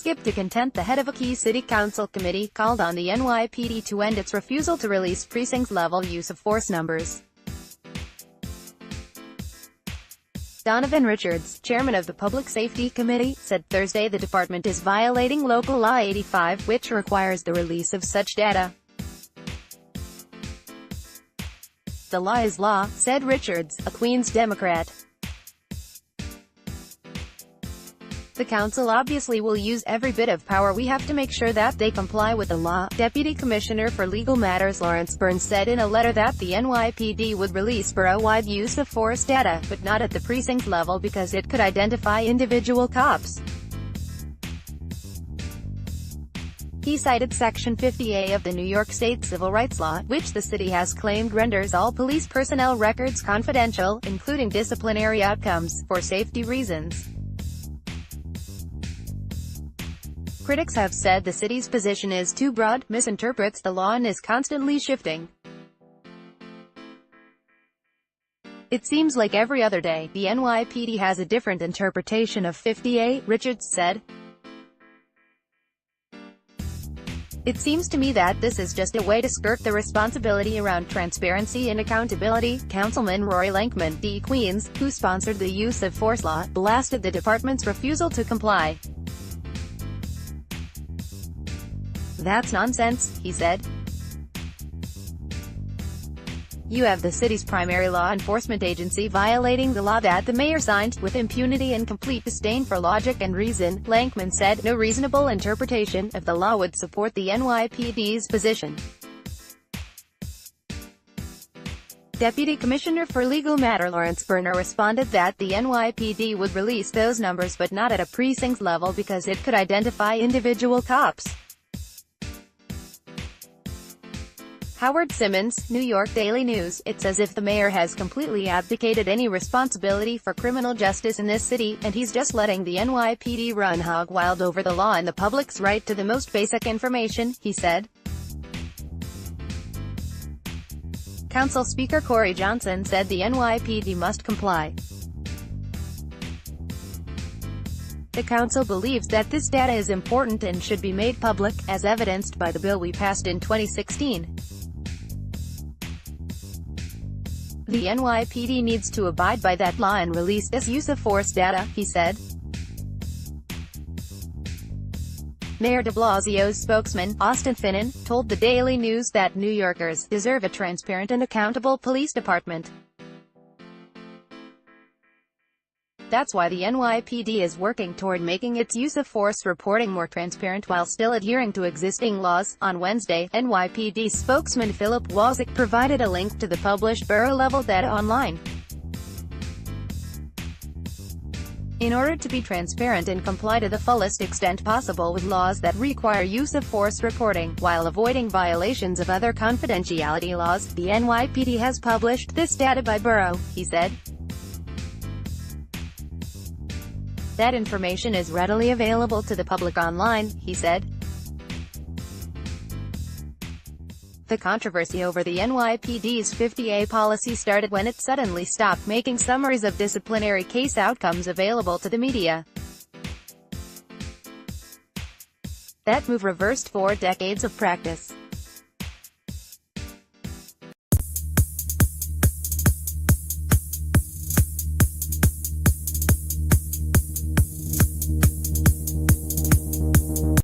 skip to content, the head of a key city council committee, called on the NYPD to end its refusal to release precinct-level use of force numbers. Donovan Richards, chairman of the Public Safety Committee, said Thursday the department is violating Local Law 85, which requires the release of such data. "The law is law," said Richards, a Queens Democrat. "The council obviously will use every bit of power we have to make sure that they comply with the law," Deputy Commissioner for Legal Matters Lawrence Burns said in a letter that the NYPD would release borough-wide use of force data, but not at the precinct level because it could identify individual cops. He cited Section 50A of the New York State Civil Rights Law, which the city has claimed renders all police personnel records confidential, including disciplinary outcomes, for safety reasons. Critics have said the city's position is too broad, misinterprets the law and is constantly shifting. "It seems like every other day, the NYPD has a different interpretation of 50A, Richards said. "It seems to me that this is just a way to skirt the responsibility around transparency and accountability." Councilman Roy Lankman, D. Queens, who sponsored the use of force law, blasted the department's refusal to comply. "That's nonsense," he said. "You have the city's primary law enforcement agency violating the law that the mayor signed, with impunity and complete disdain for logic and reason," Lankman said. "No reasonable interpretation of the law would support the NYPD's position." Deputy Commissioner for Legal Matters Lawrence Burns responded that the NYPD would release those numbers but not at a precinct level because it could identify individual cops. Howard Simmons, New York Daily News. "It's as if the mayor has completely abdicated any responsibility for criminal justice in this city, and he's just letting the NYPD run hog wild over the law and the public's right to the most basic information," he said. Council Speaker Corey Johnson said the NYPD must comply. "The council believes that this data is important and should be made public, as evidenced by the bill we passed in 2016. The NYPD needs to abide by that law and release this use of force data," he said. Mayor de Blasio's spokesman, Austin Finnan, told the Daily News that New Yorkers deserve a transparent and accountable police department. "That's why the NYPD is working toward making its use of force reporting more transparent while still adhering to existing laws." On Wednesday, NYPD spokesman Philip Walczak provided a link to the published borough-level data online. "In order to be transparent and comply to the fullest extent possible with laws that require use of force reporting, while avoiding violations of other confidentiality laws, the NYPD has published this data by borough," he said. "That information is readily available to the public online," he said. The controversy over the NYPD's 50A policy started when it suddenly stopped making summaries of disciplinary case outcomes available to the media. That move reversed 4 decades of practice.